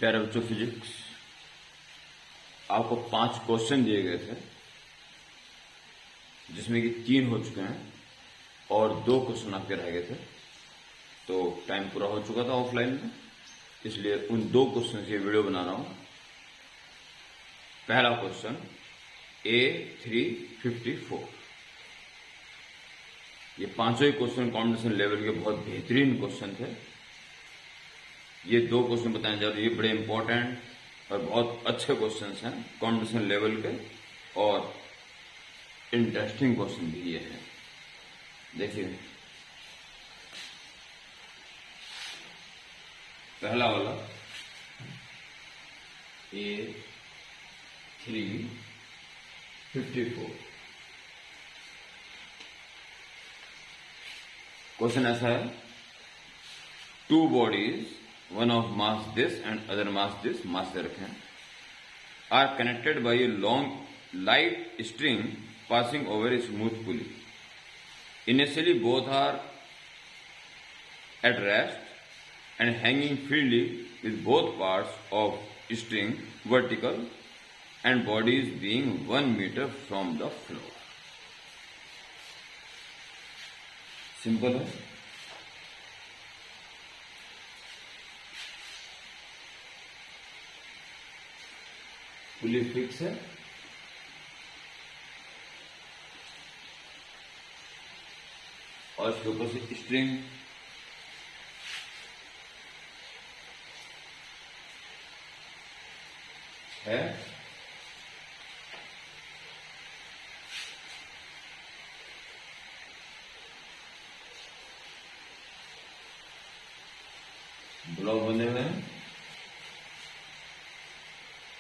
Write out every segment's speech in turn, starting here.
प्यारे बच्चों, फिजिक्स आपको 5 क्वेश्चन दिए गए थे जिसमें कि 3 हो चुके हैं और 2 क्वेश्चन आपके रह गए थे। तो टाइम पूरा हो चुका था ऑफलाइन में, इसलिए उन 2 क्वेश्चन की वीडियो बना रहा हूं। पहला क्वेश्चन A354। ये पांचों ही क्वेश्चन कॉम्बिनेशन लेवल के बहुत बेहतरीन क्वेश्चन थे। ये 2 क्वेश्चन बताने जा रहे हैं, ये बड़े इंपॉर्टेंट और बहुत अच्छे क्वेश्चन हैं कॉम्बिनेशन लेवल के, और इंटरेस्टिंग क्वेश्चन भी ये है। देखिए पहला वाला A354 क्वेश्चन ऐसा है, 2 bodies, one of mass this and other mass this, mass दे रखे हैं, are connected by a long light string passing over a smooth pulley. Initially both are at rest and hanging freely with both parts of string vertical and bodies being 1 meter from the floor. Simple है। पुली fix है और इसके ऊपर से string है। Block बने हुए हैं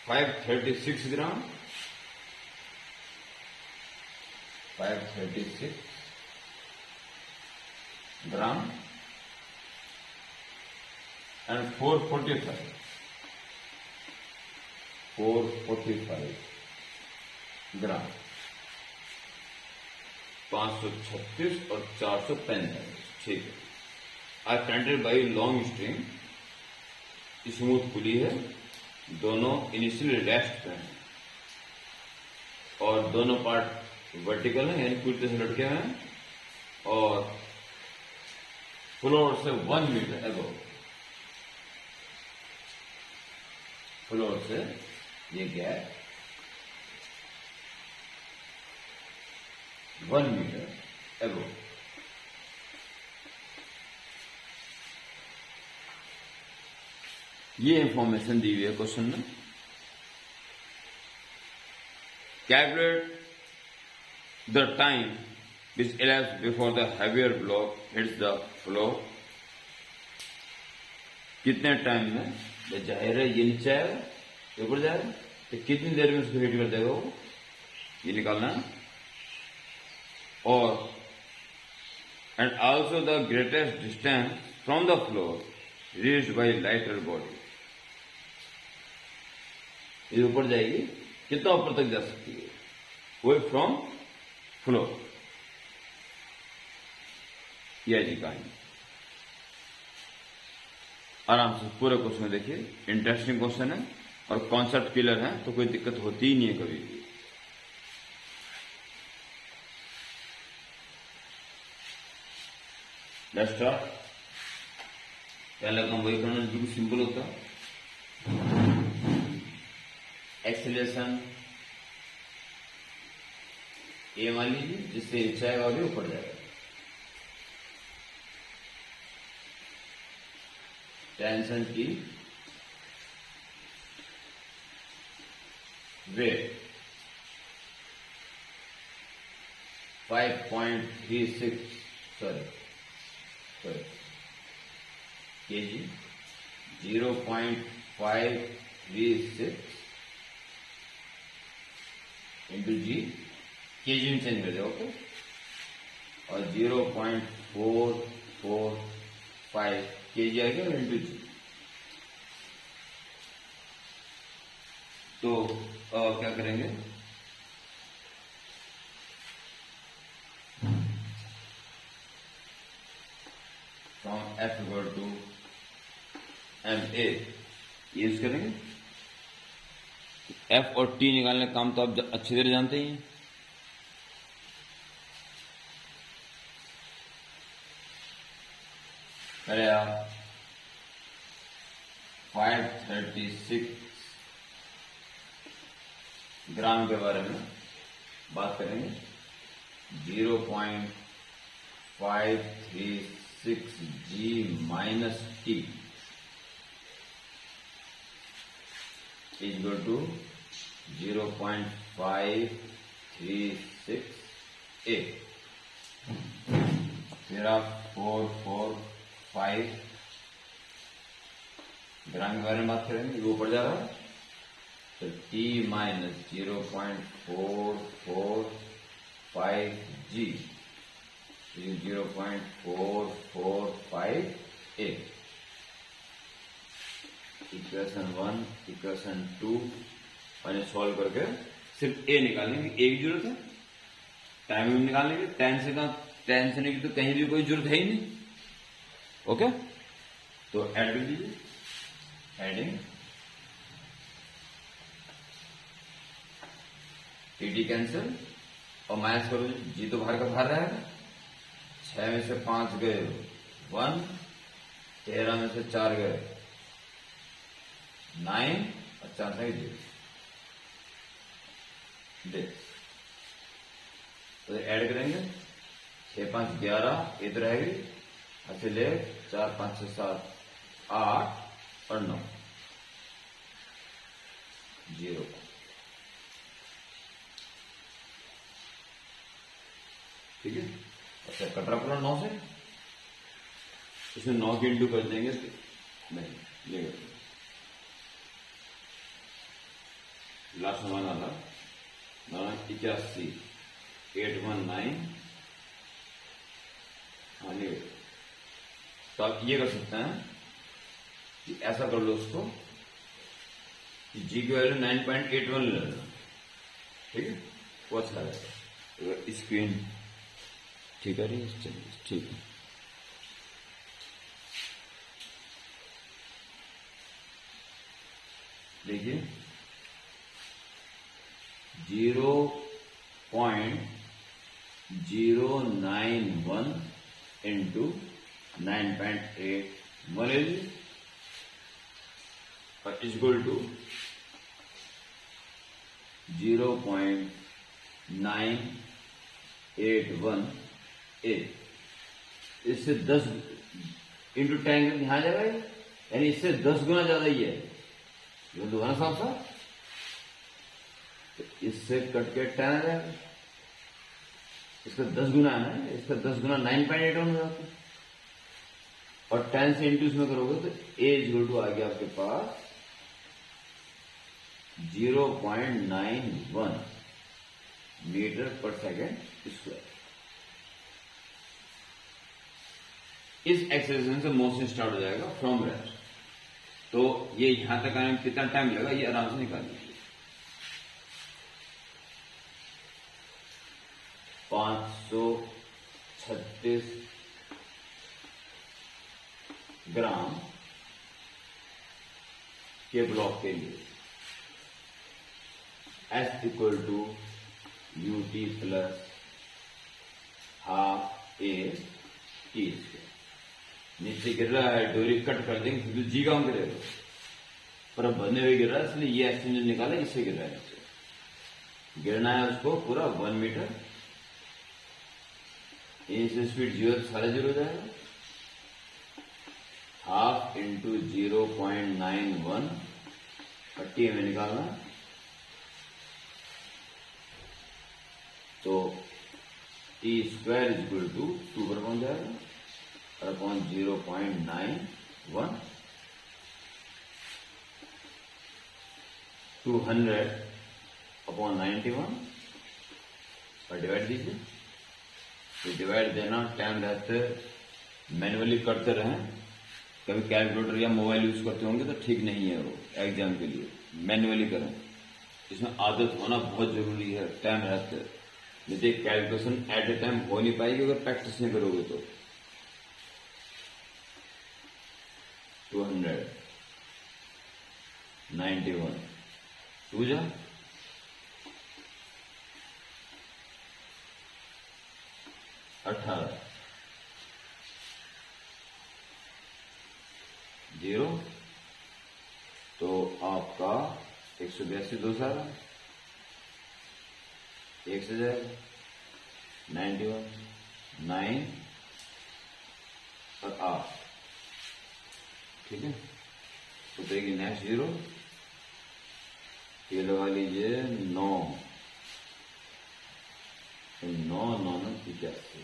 536 ग्राम, 536 ग्राम एंड 445 ग्राम, 536 और 445। ठीक है। Are connected by long string, smooth pulley है, दोनों इनिशियली रेस्ट पे हैं और दोनों पार्ट वर्टिकल है, यानी पूरी तरह से लटके हैं और फ्लोर से 1 मीटर अबव, फ्लोर से ये गैप 1 मीटर अबव। ये इंफॉर्मेशन दी हुई है क्वेश्चन में। Calculate the time which elapsed before the heavier block hits the floor. कितने टाइम में, जाहिर है ये नीचे आएगा, ये ऊपर जाएगा, तो कितनी देर में उसको हिट कर देगा वो, ये निकालना है। और and also the greatest distance from the floor reached by lighter body. ये ऊपर जाएगी, कितना ऊपर तक जा सकती है, वो फ्रॉम फ्लोर। यह जी कहानी। आराम से पूरे क्वेश्चन देखिए, इंटरेस्टिंग क्वेश्चन है और कॉन्सेप्ट क्लियर है, तो कोई दिक्कत होती ही नहीं है कभी भी। Let's start. पहला काम वही करना बिल्कुल सिंपल होता है। एक्सेलरेशन ए मान लीजिए, जिससे नीचे आएगा और ऊपर जाएगा। टेंशन की वेट 5.36 केजी, 0.536 इंटू जी, केजी में चेंज कर जाओ, ओके, और 0.445 केजी आ गया इंटू जी। तो क्या करेंगे, from F equal to MA ये यूज करेंगे। एफ और टी निकालने का काम तो आप अच्छी तरह जानते ही हैं। पहले आप 536 ग्राम के बारे में बात करेंगे। 0.536 G minus T equal to 0.536 A। फिर आप 445 ग्राम के बारे में बात करेंगे, वो ऊपर जा रहा है। तो T minus 0.445 G 0.445 A। Equation 1 equation 2 मैंने सॉल्व करके सिर्फ ए निकालेंगे। ए की जरूरत है, टाइम भी निकालेंगे। टेन से नहीं तो कहीं भी कोई जरूरत है ही नहीं। ओके, तो ऐड कर दीजिए। एडिंग टी कैंसिल और माइनस करो, जी तो बाहर का बाहर रहेगा। 6 में से 5 गए 1, 13 में से 4 गए 9 और 4 से 0। तो ऐड करेंगे 6 5 11 इधर रहेगी, अच्छे ले 4 5 6 7 8 और 9 0। ठीक है, अच्छा कटरा पूरा 9 से इसमें 9 के इंटू कर देंगे तो नहीं ये लास्ट हमारा था 81 819। हाँ ये तो आप ये कर सकते हैं कि ऐसा कर लो उसको कि जी की वैल्यू 9.81 ले लेना। ठीक है, वो अच्छा रहेगा। स्क्रीन ठीक है, चलिए ठीक है। देखिए 0.091 इंटू 9.81 इज इक्वल टू 0.981 ए। इससे 10 इंटू 10 यहां जाएगा, यानी इससे 10 गुना ज्यादा ही है। ये दोबारा साफ साफ तो इससे कट के 10 आ जाएगा। इसका 10 गुना है ना, इसका 10 गुना 9.81 हो जाता है। और 10 से इंटू इसमें करोगे तो ए इक्वल टू आ गया आपके पास 0.91 मीटर पर सेकेंड स्क्वायर। इस एक्सरसाइज से मोशन स्टार्ट हो जाएगा फ्रॉम रेस्ट। तो ये यहां तक आने में कितना टाइम लगेगा ये आराम से निकाल लीजिए। 536 ग्राम के ब्लॉक के लिए S equal to UT plus half A T square. नीचे गिर रहा है, डोरी कट कर देंगे तो जी काम करेगा, पर अब बनने हुए गिर रहा है, इसलिए ये एक्सटेंशन निकाला, इससे गिर रहा है। नीचे गिरना है उसको पूरा 1 मीटर। इनिशियल स्पीड 0 सारा 0 हो जाएगा। हाफ इंटू 0.91 30 में निकालना, तो टी स्क्वायर इक्वल टू 2 पर पहुंच जाएगा और अपॉन 0.91 200 अपॉन 91 और डिवाइड दीजिए। तो डिवाइड देना टाइम रहते मैनुअली करते रहें। कभी कैलकुलेटर या मोबाइल यूज करते होंगे तो ठीक नहीं है, वो एग्जाम के लिए मैनुअली करें। इसमें आदत होना बहुत जरूरी है टाइम रहते। यदि कैलकुलेशन एट ए टाइम हो नहीं पाएगी अगर प्रैक्टिस नहीं करोगे तो। 200 91 2 जा 18 0 तो आपका 182 2 सारा 1 से जाएगा 91 9 और 8 ठीक है। तो देखिए नेक्स्ट 0 ये लगा लीजिए 9 तो 9 9 85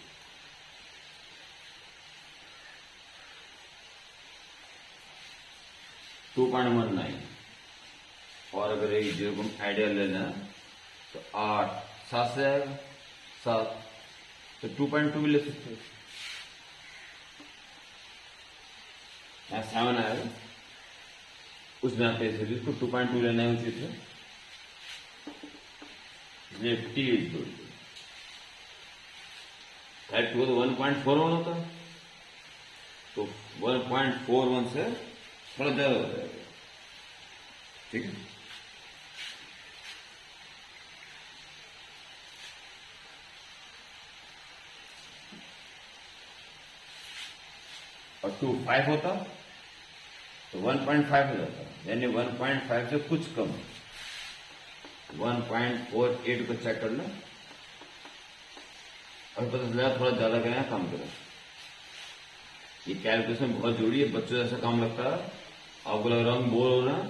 2.19 और अगर एक 0 को आइडिया ले लें तो 8 7 से आएगा 7 तो 2.2 भी ले सकते हो, यहाँ 7 आएगा उस बिना पे इसको 2.2 लेना है उचित है, इसलिए T is good. At two तो 1.41 होता है तो 1.41 से थोड़ा ज्यादा हो जाएगा ठीक है। और 2.5 होता तो 1.5 हो जाता, यानी 1.5 से कुछ कम 1.48 को चेक कर लो और पता चला थोड़ा ज्यादा करें कम करें। ये कैलकुलेशन बहुत जरूरी है, बच्चों जैसा काम लगता है, आपको लग रहा है बोर हो रहा है,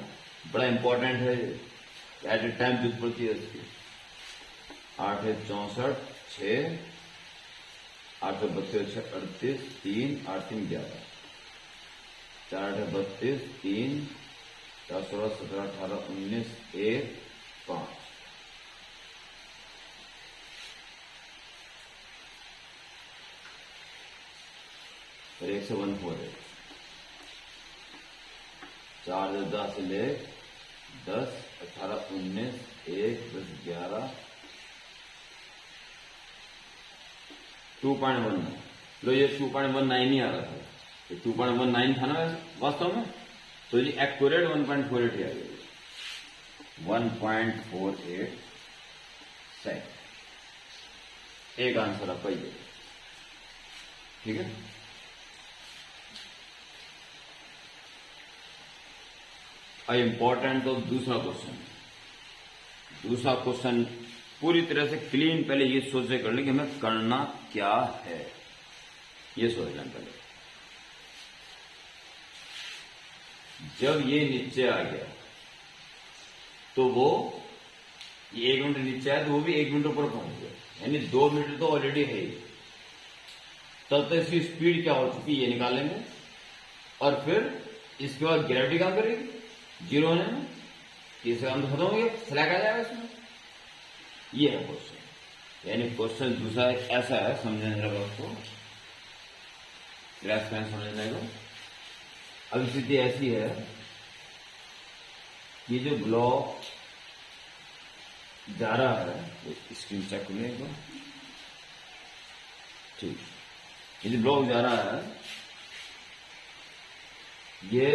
बड़ा इंपॉर्टेंट है, एट ए टाइम जरूरत पड़ती है इसकी। 8 है 64 6 8 है 32 38 3 8 3 11 4 है 32 3 4 16 17 18 19 1 5 और 1 से 1 4 है 4 से 10 से ले 10 18 19 1 10 11 2.19 लो ये 2.19 ही आ रहा था, ये 2.19 था ना वास्तव में, तो ये एक्यूरेट 1.48 ही आ गया 1.48 सेकंड। एक आंसर आपका ये ठीक है। इंपॉर्टेंट तो दूसरा क्वेश्चन पूरी तरह से क्लीन पहले ये सोच से कर ले कि हमें करना क्या है, ये सोच लें पहले। जब ये नीचे आ गया तो वो ये 1 मीटर नीचे आया तो वो भी 1 मीटर ऊपर पहुंच गया, यानी 2 मीटर तो ऑलरेडी है ही। तब तक इसकी स्पीड क्या हो चुकी है ये निकालेंगे और फिर इसके बाद ग्रेविटी काम करेगी 0 होने में, तीसरे काम तो खत्म हो गया, स्लैग आ जाएगा इसमें। ये है क्वेश्चन, यानी क्वेश्चन दूसरा ऐसा है, समझने लगा उसको ग्राफ में समझने लगा। अब स्थिति ऐसी है कि जो ब्लॉक जा रहा है, स्क्रीन चेक करने को ठीक, ये जो ब्लॉक जा रहा है ये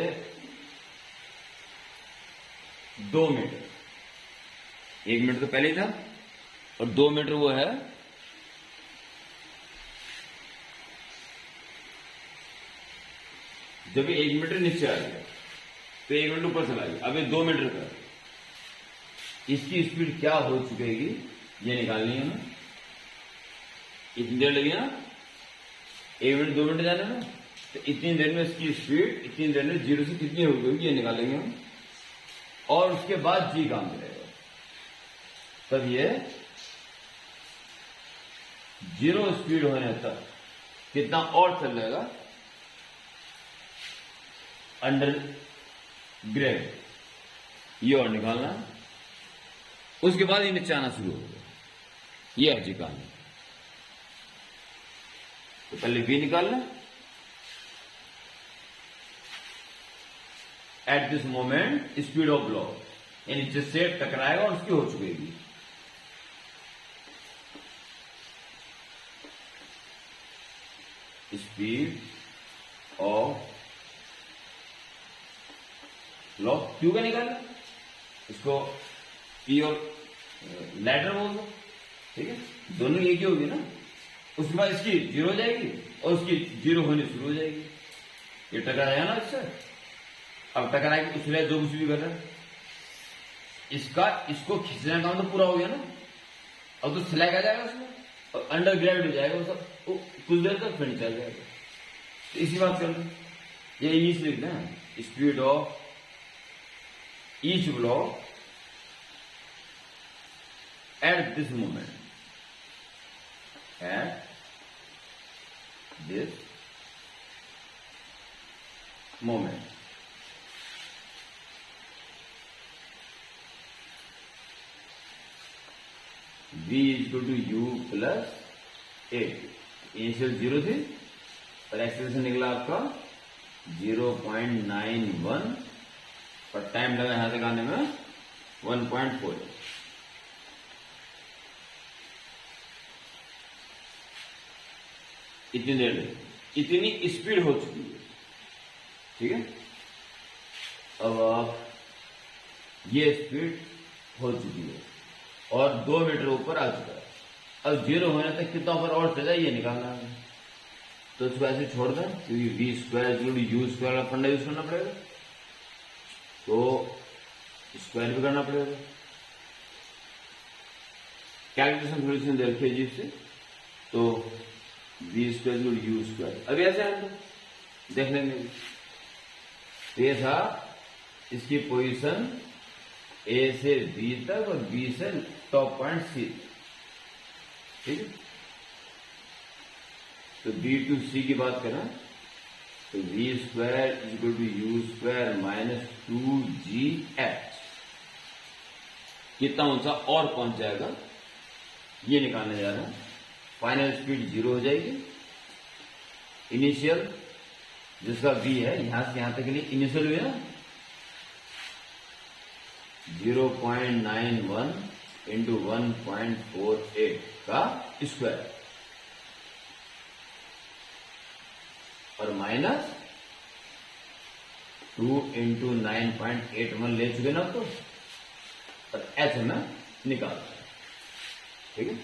2 मीटर, 1 मीटर तो पहले ही था और 2 मीटर वो है जब ये 1 मीटर नीचे आ गया तो 1 मीटर ऊपर चला गया, अब ये 2 मीटर का, इसकी स्पीड क्या हो चुकेगी ये निकालनी है हमें। इतनी देर लगी ना, 1 मिनट 2 मिनट जाने में, तो इतनी देर में इसकी स्पीड इतनी देर में 0 से कितनी हो गई ये निकालेंगे हम, और उसके बाद जी काम करेगा, तब ये 0 स्पीड होने तक कितना और चल जाएगा अंडर ग्रेविटी, ये और निकालना, उसके बाद ये नीचे आना शुरू होगा, ये है जी कहानी। तो पहले वी निकालना, at this moment speed of block, यानी जिससे टकराएगा और उसकी हो चुकेगी, स्पीड ऑफ ब्लॉक क्यू का निकालना, इसको पी और लैडर बोल दो, ठीक है, दोनों एक ही होगी ना। उसके बाद इसकी जीरो हो जाएगी और उसकी जीरो होनी शुरू हो जाएगी। ये टकराया ना इससे, अब टकराएगी उसमें जो कुछ भी कर रहा है इसका, इसको खींचने का काम तो पूरा हो गया ना। अब तो स्लैग आ जाएगा उसमें और अंडर ग्रेविटी हो जाएगा वो सब, कुछ देर तक फिर चल जाएगा। तो इसी बात कर लो, ये इंग्लिश लिखते हैं, speed of each block at this moment, at this moment. V is equal to U plus 8. Initial 0 थी और एक्सेलरेशन निकला आपका 0.91 और टाइम लगा यहां तक आने में 1.4। इतनी देर में इतनी स्पीड हो चुकी है, ठीक है। अब आप ये स्पीड हो चुकी है और 2 मीटर ऊपर आ चुका है। अब 0 होने तक कितना ऊपर और चला ये निकालना है, तो इसको ऐसे छोड़ दें क्योंकि वी स्क्वायर यू स्क्वायर का फंडा यूज करना पड़ेगा, तो स्क्वायर भी करना पड़ेगा। कैलकुलेशन थोड़ी सी देखिए अजीब से, तो वी स्क्वायर यू स्क्वायर अभी ऐसे हम देख लेंगे। तो ये था इसकी पोजीशन ए से बी तक और बी से टॉप पॉइंट सी, ठीक है। तो बी टू सी की बात करें तो V square equal to U square minus 2gh, कितना ऊंचा और पहुंच जाएगा ये निकालने जा रहे हैं। फाइनल स्पीड 0 हो जाएगी, इनिशियल जिसका v है यहां से यहां तक के लिए इनिशियल भी है 0.91 इंटू 1.48 का स्क्वायर और माइनस 2 इंटू 9.81 ले चुके ना तो, और ऐसे में निकाल, ठीक है।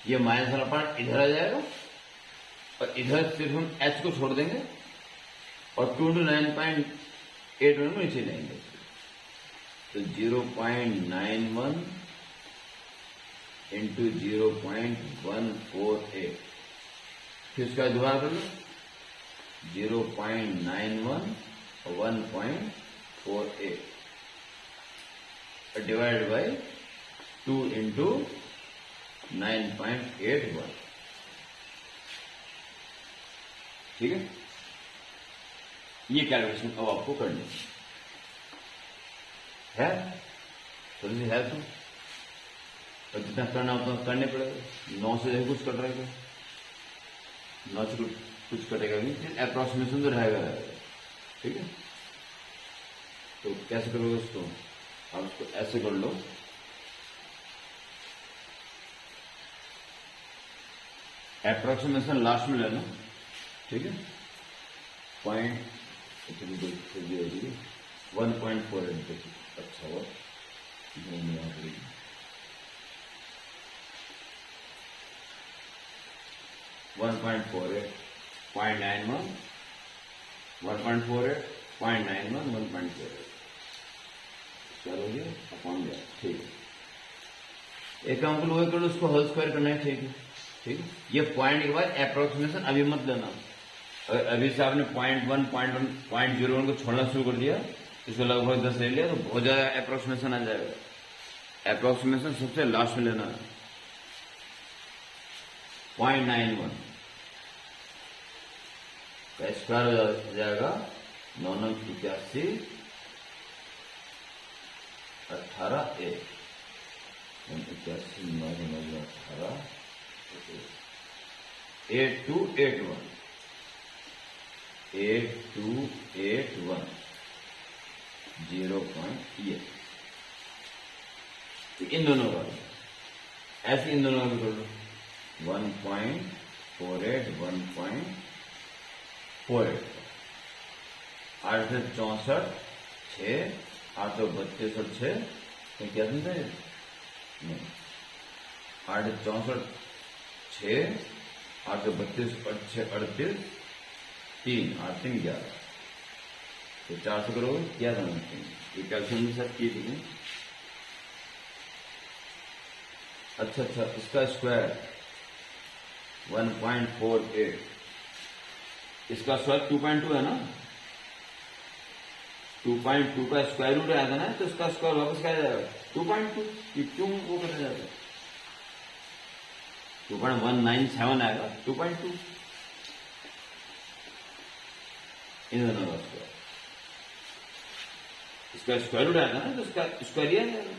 ये माइनस वाला पार्ट इधर आ जाएगा और इधर सिर्फ हम h को छोड़ देंगे और 2 इंटू 9.81 में नीचे लेंगे, तो 0.91 इंटू 0.148, फिर उसका दोबारा कर लो 0.91 और 1.48 डिवाइडेड बाई 2 इंटू 9.81, ठीक है। ये कैलकुलेशन अब आपको करनी है, जल्दी है तो, और जितना करना होता है करने पड़ेगा। 9 से कुछ कट रहेगा, 9 से कुछ कटेगा भी, अप्रोक्सीमेशन तो रहेगा, ठीक है। तो कैसे करोगे उसको, आप उसको ऐसे कर लो, अप्रोक्सीमेशन लास्ट में लेना, ठीक है। 1.48, अच्छा हुआ 1.48, 0.91, 1.48, 0.91, 1.48 चलोगे अपॉन दिया, ठीक है। एक काम को वही करो, उसको होल स्क्वायर करना है, ठीक है, ठीक है। ये पॉइंट के बाद अप्रोक्सीमेशन अभी मत लेना, अगर अभी से आपने 0.1, 0.01 को छोड़ना शुरू कर दिया, इसको लगभग 10 ले लिया तो बहुत ज्यादा अप्रोक्सीमेशन आ जाएगा। अप्रोक्सीमेशन सबसे लास्ट में लेना है, 0.91 का स्क्वायर हो जाएगा 981, 18 1, 81, 9 18 8281, 8281 0.8, इन दोनों का ऐसे इन दोनों का भी कर लो 1.48, 1.48, 8 से 64, 6, 8 32 और 6 तो क्या समझा है? नहीं, 8 64 6 8 32 और 6 38 3 8 3 11 तो 4 से करोगे क्या समझते हैं? ये कैल्शियम के साथ किए थे। अच्छा इसका स्क्वायर 1.48, इसका स्क्वायर 2.2 है ना, 2.2 का स्क्वायर रूट आया था ना, तो इसका स्क्वायर वापस क्या जाएगा 2.2। ये क्यों वो करना जाता है? 2.197 आएगा 2.2 इन दोनों का स्क्वायर। इसका स्क्वायर रूट आया था ना, तो इसका स्क्वायर ही आ जाएगा।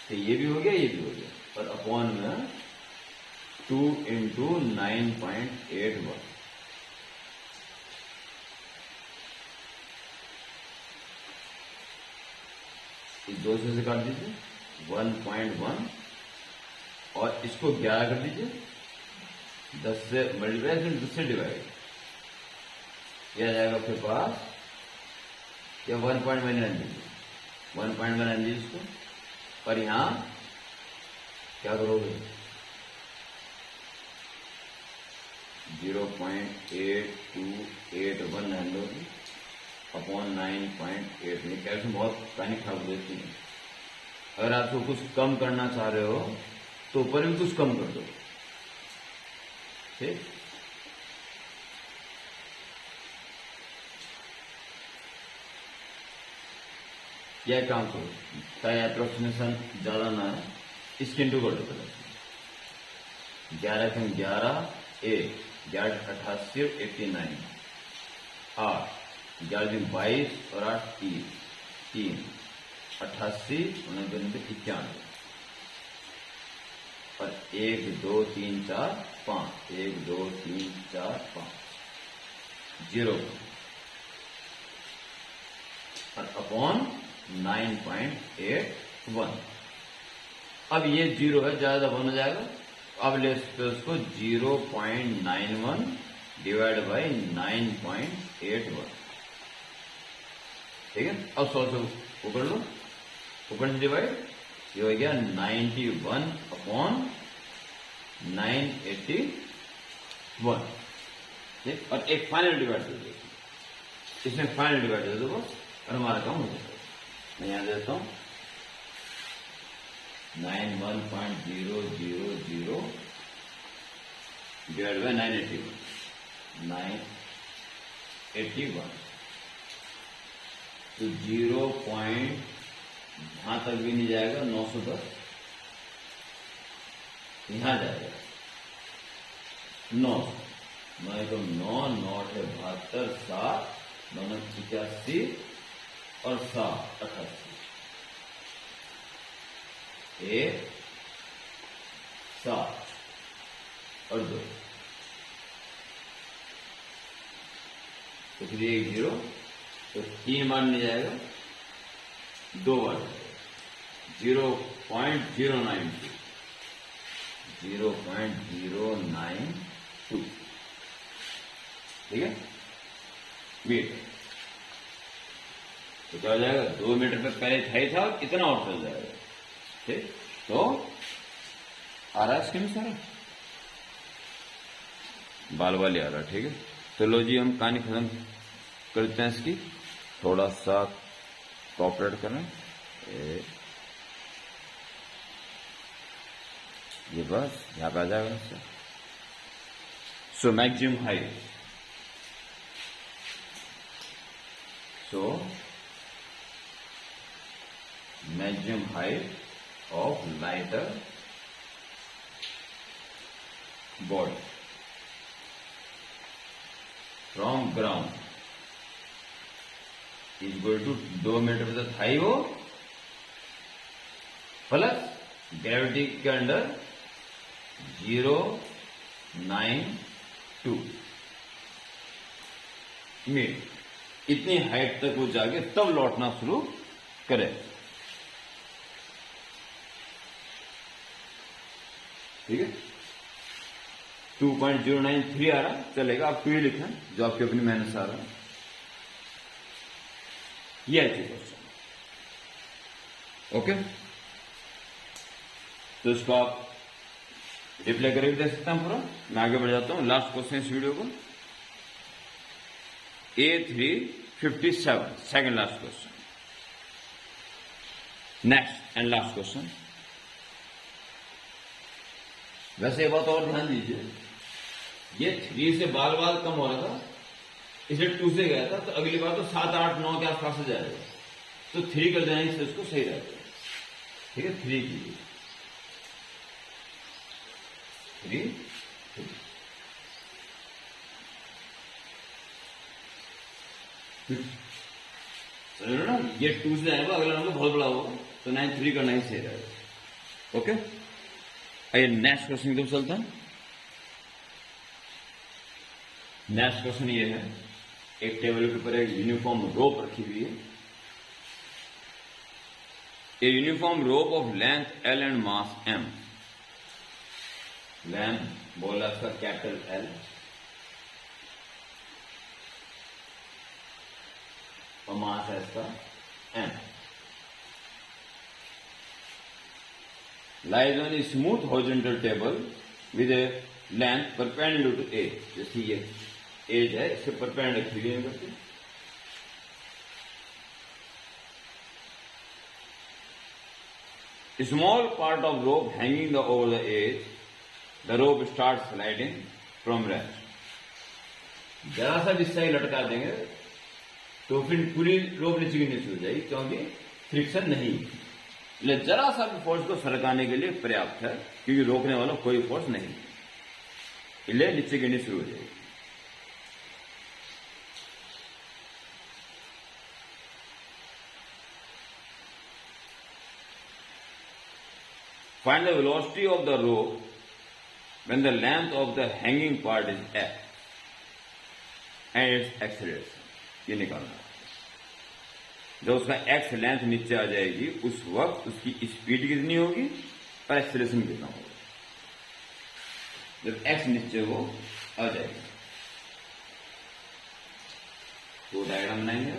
तो ये भी हो गया, ये भी हो गया, और अपॉन में 2 इंटू 9.81 इस 2 से काट दीजिए 1.1 और इसको 11 कर दीजिए, 10 से मल्टीप्लाई 10 से डिवाइड, यह आ जाएगा आपके पास या 1.1 दीजिए, 1.1 दीजिए इसको, और यहां क्या करोगे 0.8281 लोगे अपॉन 9.8 में। कैल्शियम बहुत कहानी खराब देती है। अगर आपको कुछ कम करना चाह रहे हो तो ऊपर भी कुछ कम कर दो, ठीक। यह काम करो ताकि अप्रोक्सीमेशन ज्यादा ना है, इसके इंटू कर दो। 11 के 11 1 11 88 89 8 11 22 और 8 3 3 88 91 और 1 2 3 4 5 1 2 3 4 5 0 और अपॉन 9.81। अब ये 0 है, ज्यादा बन जाएगा। अब ले सकते उसको 0.91 डिवाइड बाई 9.81, ठीक है। अब 100 से ऊपर लो, ऊपर से डिवाइड, ये हो गया 91 अपॉन 981, ठीक। और एक फाइनल डिवाइड दे दो, इसमें फाइनल डिवाइड दे दो बस, और हमारा काम हो जाएगा। मैं यहां देता हूं 91.000 डिवाइड बाय 981 तो 0 पॉइंट यहां तक भी नहीं जाएगा, 910 यहां जाएगा 9 9 तो 9 9 है 72 7 9 85 और 7 88 1 7 और 2 तो फिर 1 0 तो 3 बार नहीं जाएगा, 2 बार जाएगा 0.092 0.092, ठीक है। मीटर तो क्या हो जाएगा 2 मीटर पे पहले था और कितना और चल जाएगा, ठीक। तो आ रहा है स्क्रीन सारा बाल बाल आ रहा, ठीक है। तो लो जी हम कहानी खत्म करते हैं इसकी, थोड़ा सा कॉपरेट करें, ये बस यहां पे आ जाएगा। So maximum height, so maximum height of lighter body from ground is equal to 2 metre तक हाई हो प्लस ग्रेविटी के अंडर 0.92 मीटर, इतनी हाइट तक वो जाके तब लौटना शुरू करे, ठीक है। 2.093 आ रहा चलेगा, आप 2 ही लिखें जो आपकी अपनी मेहनत से आ रहा है। ये क्वेश्चन ओके, तो इसको आप रिप्लाई करके दे सकते हैं पूरा। मैं आगे बढ़ जाता हूं, लास्ट क्वेश्चन इस वीडियो को, A357, second last question, next and last question. वैसे एक बात और ध्यान दीजिए, ये 3 से बाल बाल कम हो रहा था, इसलिए 2 से गया था, तो अगली बार तो 7, 8, 9 के आसपास से जाएगा, तो 3 कर जाएंगे से उसको सही रहेगा। ठीक है, 3 कीजिए, 3 समझ लो ना, ये 2 से आएगा, अगला नंबर बहुत बड़ा होगा, तो 9, 3 करना ही सही रहेगा। ओके, आइए नेक्स्ट क्वेश्चन की तरफ चलते हैं। नेक्स्ट क्वेश्चन ये है, एक टेबल के ऊपर एक यूनिफॉर्म रोप रखी हुई है। A uniform rope of length L and mass M, length बोला इसका कैपिटल L और मास है इसका M, lies on a smooth horizontal table with a length perpendicular to A, जैसे ये एज है, इससे परपेंडिकुलर करते। Small part of rope hanging over the edge, the rope starts sliding from rest. जरा सा भी सही लटका देंगे तो फिर पूरी रोप नीचे की नीचे हो जाएगी, क्योंकि फ्रिक्शन नहीं, इसलिए जरा सा भी फोर्स को सरकाने के लिए पर्याप्त है, क्योंकि रोकने वाला कोई फोर्स नहीं, इसलिए नीचे गिरनी शुरू हो जाएगी। Find the velocity of the rope when the length of the hanging part is x and its acceleration, ये निकालना है। जब उसका x लेंथ नीचे आ जाएगी उस वक्त उसकी स्पीड कितनी होगी और एक्सेलरेशन कितना होगा, जब x नीचे वो आ जाएगी। तो डायग्राम बनाएंगे,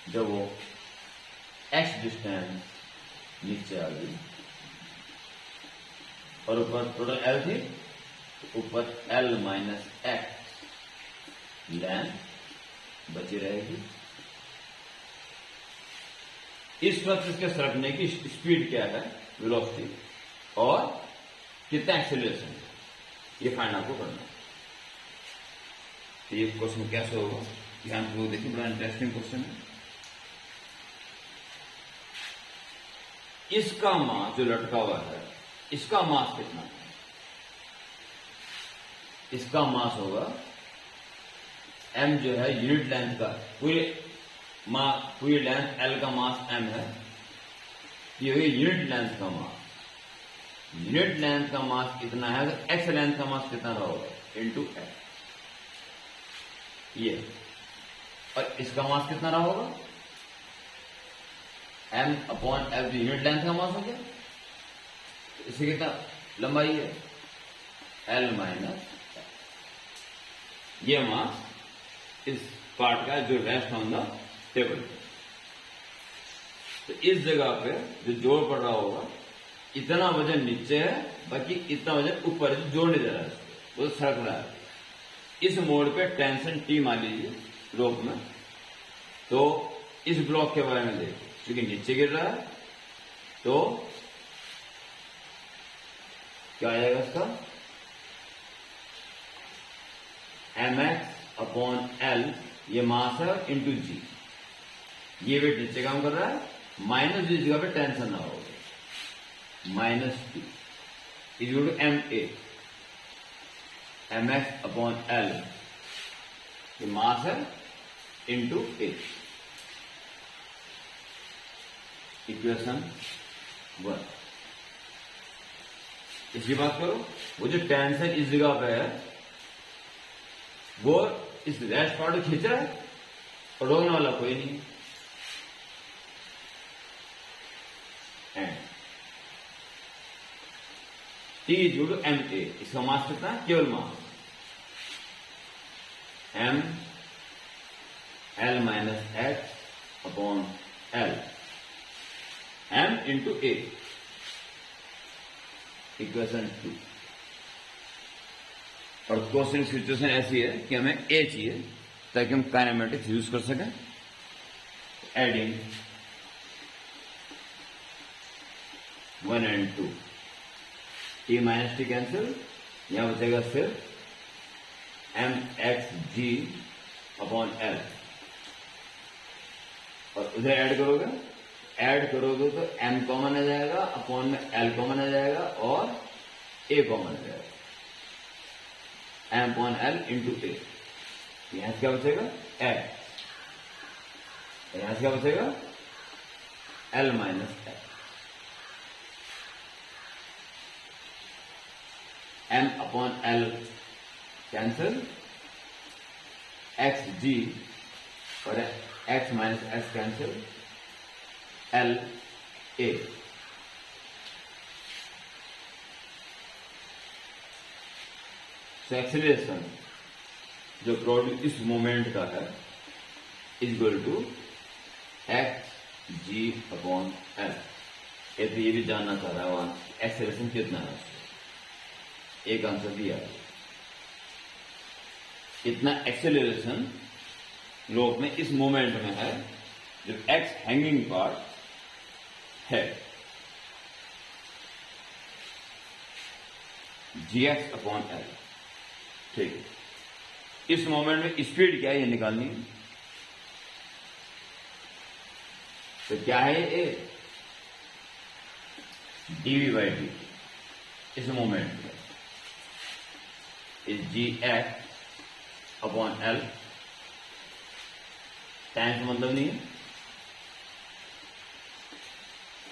जब वो x डिस्टेंस नीचे आ गई और ऊपर टोटल L थी, तो ऊपर L माइनस x लेंथ बची रहेगी। इस वक्त इसके सरकने की स्पीड क्या है, वेलोसिटी, और कितना एक्सेलरेशन, ये फाइंड आपको करना है। तो ये क्वेश्चन कैसे होगा, ध्यान से देखिए, बड़ा इंटरेस्टिंग क्वेश्चन है। इसका मास जो लटका हुआ है, इसका मास कितना है, इसका मास होगा m, जो है यूनिट लेंथ का, पूरी लेंथ L का मास m है, ये होगी यूनिट लेंथ का मास। यूनिट लेंथ का मास कितना है, तो x लेंथ का मास कितना रहा होगा, इंटू x, ये, और इसका मास कितना रहा होगा, m अपॉन L, जो यूनिट लेंथ का मास हो गया, इससे कितना लंबाई है, L माइनस, ये मास इस पार्ट का जो रेस्ट ऑन द टेबल। तो इस जगह पे जो जोड़ पड़ रहा होगा, इतना वजन नीचे है, बाकी इतना वजन ऊपर है, जोड़ने जा रहा है, वो सरक रहा है। इस मोड़ पे टेंशन T मान लीजिए रोप में, तो इस ब्लॉक के बारे में देखिए, क्योंकि नीचे गिर रहा है, तो क्या आएगा इसका, mx अपॉन L, ये मास है, इंटू जी, ये वेट नीचे काम कर रहा है, माइनस जी जगह पे टेंशन ना होगा, minus T equal to ma, mx upon L, ये मास है, इंटू a, इक्वेशन 1। इसकी बात करो, वो जो टेंशन इस जगह पे है, वो इस रेस्ट पार्ट को खींच रहा है, और रोकने वाला कोई नहीं। And T is equal to M A, इसका मास कितना है? केवल mass M L minus H upon L, M into A, equation 2। और क्वेश्चन सिचुएशन ऐसी है कि हमें ए चाहिए ताकि हम काइनेमेटिक्स यूज कर सकें। Adding 1 and 2, T minus T cancel, यहां बचेगा सिर्फ M x G upon L, और उधर ऐड करोगे तो एम कॉमन आ जाएगा, अपॉन में एल कॉमन आ जाएगा और ए कॉमन आ जाएगा, M upon L into A. यहां से क्या बचेगा? एल, यहां से क्या बचेगा? L minus L, M upon L cancel, X G और X minus X cancel, L A. So acceleration जो प्रोडक्ट इस मोमेंट का है is equal to X G upon L. ये भी जानना चाह रहा है वहां एक्सीलरेशन कितना है, एक आंसर दिया है। इतना एक्सेलरेशन रोप में इस मोमेंट में है जो एक्स हैंगिंग पार्ट है, जी एक्स अपॉन एल। ठीक, इस मोमेंट में स्पीड क्या है ये निकालनी है। तो क्या है ये? डीवी बाई डी इस मोमेंट में is G X upon L, time का मतलब नहीं है,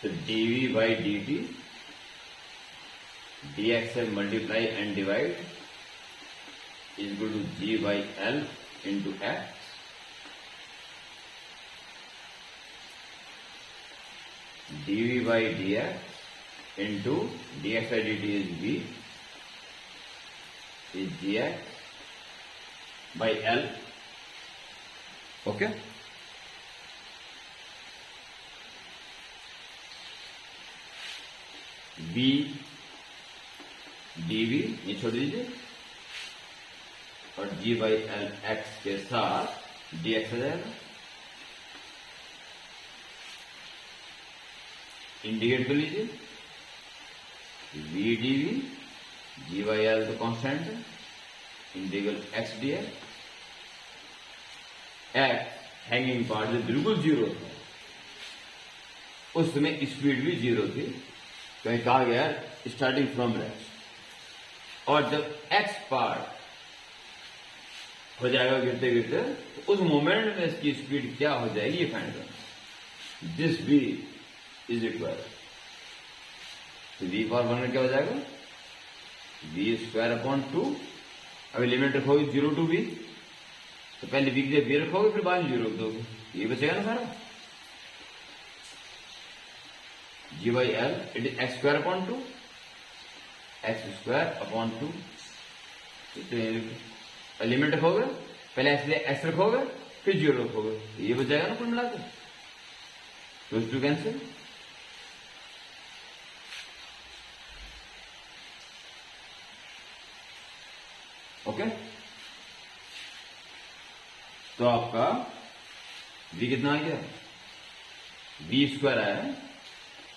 तो dv by d T, D X से multiply and divide is equal to G by L into X, dv by d X into d X by d T is B is gx by L. Okay, b dv ये छोड़ दीजिए और g by L x के साथ dx आ जाएगा। Indicate कर लीजिए, v dv, G by L तो कांस्टेंट है, integral X D X, hanging part जब बिल्कुल जीरो था उस समय स्पीड भी जीरो थी, कहीं कहा गया स्टार्टिंग फ्रॉम रेस्ट। और जब एक्स पार्ट हो जाएगा गिरते गिरते तो उस मोमेंट में इसकी स्पीड क्या हो जाएगी ये फाइंड करना। This B is equal to V power one क्या हो जाएगा? B square upon 2। अभी लिमिट रखोगे 0 to b, तो पहले बी के बी रखोगे फिर बाद में 0 रख दोगे, ये बचेगा ना सारा। G by L it is X square upon 2, X square upon 2। Limit रखोगे पहले एक्स रखोगे फिर 0 रखोगे, ये बचेगा ना कुल मिलाकर। तो 2 कैंसिल, ओके। तो आपका v कितना आ गया? v स्क्वायर आया है,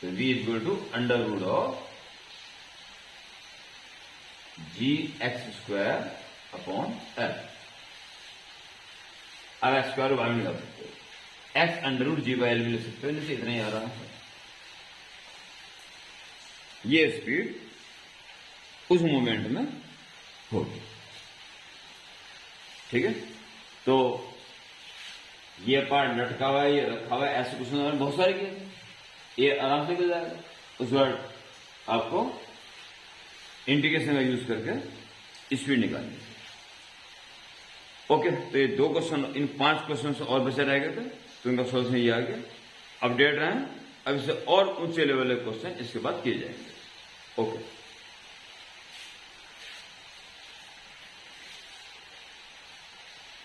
तो v is equal to under root of G X square upon L. अब एक्स स्क्वायर बाहर निकाल सकते हो, X under root G by L भी ले सकते हो, नहीं तो इतना ही आ रहा है। ये स्पीड उस मोमेंट में होगी, ठीक है। तो ये पार्ट लटका हुआ है, ये रखा हुआ है, ऐसे कुछ बहुत सारे केस, ये आराम से निकल जाएगा। उस बाद आपको इंटीग्रेशन का यूज करके स्पीड निकालनी है। ओके, तो ये 2 क्वेश्चन, इन 5 क्वेश्चन से और बचे रह गए थे, तो इनका सोल्यूशन ये आ गया। अपडेट रहे, अब इससे और ऊंचे लेवल के क्वेश्चन इसके बाद किए जाएंगे। ओके।